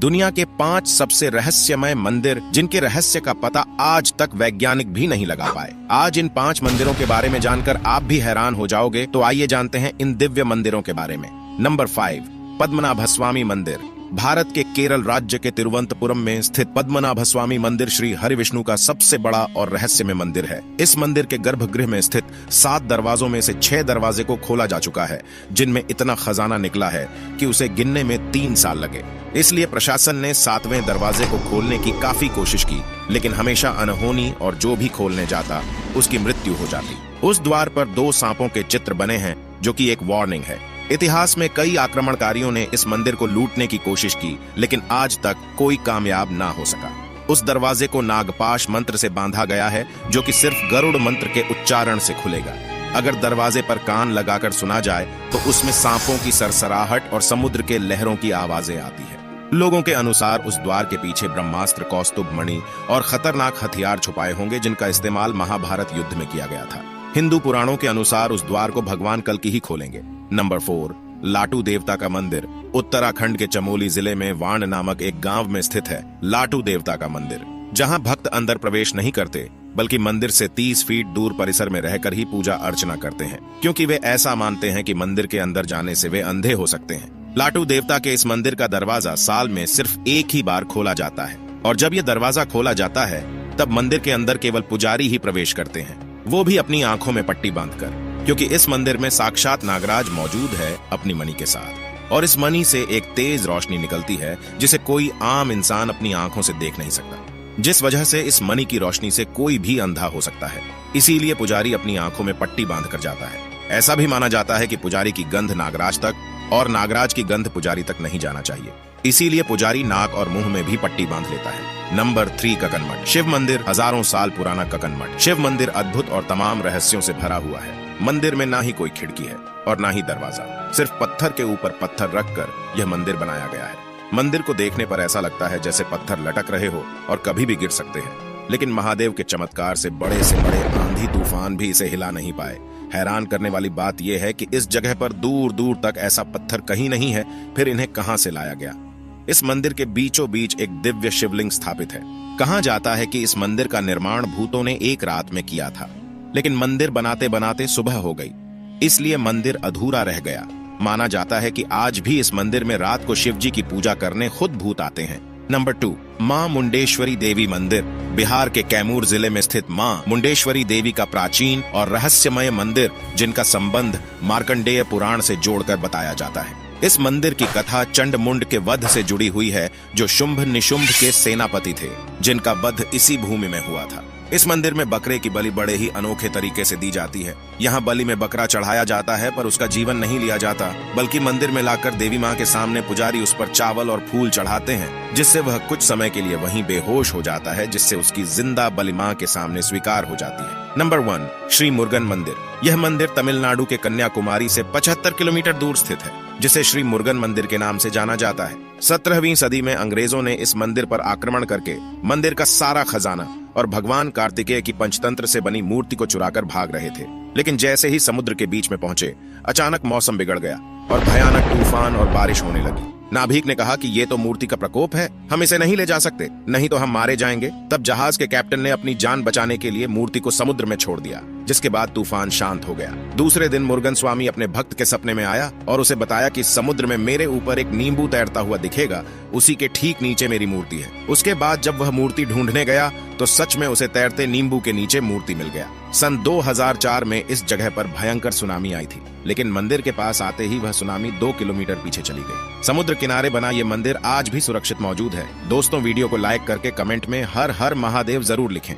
दुनिया के 5 सबसे रहस्यमय मंदिर जिनके रहस्य का पता आज तक वैज्ञानिक भी नहीं लगा पाए। आज इन 5 मंदिरों के बारे में जानकर आप भी हैरान हो जाओगे। तो आइए जानते हैं इन दिव्य मंदिरों के बारे में। नंबर 5, पद्मनाभस्वामी मंदिर। भारत के केरल राज्य के तिरुवनंतपुरम में स्थित पद्मनाभस्वामी मंदिर श्री हरिविष्णु का सबसे बड़ा और रहस्यमय मंदिर है। इस मंदिर के गर्भगृह में स्थित 7 दरवाजों में से 6 दरवाजे को खोला जा चुका है, जिनमें इतना खजाना निकला है कि उसे गिनने में 3 साल लगे। इसलिए प्रशासन ने 7वें दरवाजे को खोलने की काफी कोशिश की, लेकिन हमेशा अनहोनी और जो भी खोलने जाता उसकी मृत्यु हो जाती। उस द्वार पर 2 सांपों के चित्र बने हैं, जो कि एक वार्निंग है। इतिहास में कई आक्रमणकारियों ने इस मंदिर को लूटने की कोशिश की, लेकिन आज तक कोई कामयाब ना हो सका। उस दरवाजे को नागपाश मंत्र से बांधा गया है, जो कि सिर्फ गरुड़ मंत्र के उच्चारण से खुलेगा। अगर दरवाजे पर कान लगाकर सुना जाए तो उसमें सांपों की सरसराहट और समुद्र के लहरों की आवाजें आती है। लोगों के अनुसार उस द्वार के पीछे ब्रह्मास्त्र, कौस्तुभ मणि और खतरनाक हथियार छुपाए होंगे, जिनका इस्तेमाल महाभारत युद्ध में किया गया था। हिंदू पुराणों के अनुसार उस द्वार को भगवान कल्कि ही खोलेंगे। नंबर 4, लाटू देवता का मंदिर। उत्तराखंड के चमोली जिले में वाण नामक एक गांव में स्थित है लाटू देवता का मंदिर, जहां भक्त अंदर प्रवेश नहीं करते, बल्कि मंदिर से 30 फीट दूर परिसर में रहकर ही पूजा अर्चना करते हैं, क्योंकि वे ऐसा मानते हैं कि मंदिर के अंदर जाने से वे अंधे हो सकते हैं। लाटू देवता के इस मंदिर का दरवाजा साल में सिर्फ एक ही बार खोला जाता है, और जब यह दरवाजा खोला जाता है तब मंदिर के अंदर केवल पुजारी ही प्रवेश करते हैं, वो भी अपनी आंखों में पट्टी बांधकर, क्योंकि इस मंदिर में साक्षात नागराज मौजूद है अपनी मणि के साथ, और इस मणि से एक तेज रोशनी निकलती है जिसे कोई आम इंसान अपनी आंखों से देख नहीं सकता, जिस वजह से इस मणि की रोशनी से कोई भी अंधा हो सकता है। इसीलिए पुजारी अपनी आंखों में पट्टी बांधकर जाता है। ऐसा भी माना जाता है कि पुजारी की गंध नागराज तक और नागराज की गंध पुजारी तक नहीं जाना चाहिए, इसीलिए पुजारी नाक और मुंह में भी पट्टी बांध लेता है। नंबर 3, ककन मठ। शिव मंदिर। हजारों साल पुराना ककन मठ। शिव मंदिर अद्भुत और तमाम रहस्यों से भरा हुआ है। मंदिर में ना ही कोई खिड़की है और ना ही दरवाजा, सिर्फ पत्थर के ऊपर पत्थर रखकर यह मंदिर बनाया गया है। मंदिर को देखने पर ऐसा लगता है जैसे पत्थर लटक रहे हो और कभी भी गिर सकते हैं, लेकिन महादेव के चमत्कार से बड़े आंधी तूफान भी इसे हिला नहीं पाए। हैरान करने वाली बात यह है कि इस जगह पर दूर दूर तक ऐसा पत्थर कहीं नहीं है, फिर इन्हें कहां से लाया गया। इस मंदिर के बीचों बीच एक दिव्य शिवलिंग स्थापित है। कहा जाता है कि इस मंदिर का निर्माण भूतों ने एक रात में किया था, लेकिन मंदिर बनाते बनाते सुबह हो गई, इसलिए मंदिर अधूरा रह गया। माना जाता है कि आज भी इस मंदिर में रात को शिव जी की पूजा करने खुद भूत आते हैं। नंबर 2, मां मुंडेश्वरी देवी मंदिर। बिहार के कैमूर जिले में स्थित मां मुंडेश्वरी देवी का प्राचीन और रहस्यमय मंदिर, जिनका संबंध मार्कंडेय पुराण से जोड़कर बताया जाता है। इस मंदिर की कथा चंडमुंड के वध से जुड़ी हुई है, जो शुंभ निशुंभ के सेनापति थे, जिनका वध इसी भूमि में हुआ था। इस मंदिर में बकरे की बलि बड़े ही अनोखे तरीके से दी जाती है। यहाँ बलि में बकरा चढ़ाया जाता है, पर उसका जीवन नहीं लिया जाता, बल्कि मंदिर में लाकर देवी माँ के सामने पुजारी उस पर चावल और फूल चढ़ाते हैं, जिससे वह कुछ समय के लिए वहीं बेहोश हो जाता है, जिससे उसकी जिंदा बलि माँ के सामने स्वीकार हो जाती है। नंबर 1, श्री मुरुगन मंदिर। यह मंदिर तमिलनाडु के कन्याकुमारी से 75 किलोमीटर दूर स्थित है, जिसे श्री मुरुगन मंदिर के नाम से जाना जाता है। 17वीं सदी में अंग्रेजों ने इस मंदिर पर आक्रमण करके मंदिर का सारा खजाना और भगवान कार्तिकेय की पंचतंत्र से बनी मूर्ति को चुराकर भाग रहे थे, लेकिन जैसे ही समुद्र के बीच में पहुंचे, अचानक मौसम बिगड़ गया और भयानक तूफान और बारिश होने लगी। नाभिक ने कहा कि ये तो मूर्ति का प्रकोप है, हम इसे नहीं ले जा सकते, नहीं तो हम मारे जाएंगे। तब जहाज के कैप्टन ने अपनी जान बचाने के लिए मूर्ति को समुद्र में छोड़ दिया, जिसके बाद तूफान शांत हो गया। दूसरे दिन मुरुगन स्वामी अपने भक्त के सपने में आया और उसे बताया कि समुद्र में मेरे ऊपर एक नींबू तैरता हुआ दिखेगा, उसी के ठीक नीचे मेरी मूर्ति है। उसके बाद जब वह मूर्ति ढूंढने गया तो सच में उसे तैरते नींबू के नीचे मूर्ति मिल गया। सन 2004 में इस जगह पर भयंकर सुनामी आई थी, लेकिन मंदिर के पास आते ही वह सुनामी 2 किलोमीटर पीछे चली गई। समुद्र किनारे बना ये मंदिर आज भी सुरक्षित मौजूद है। दोस्तों, वीडियो को लाइक करके कमेंट में हर हर महादेव जरूर लिखें।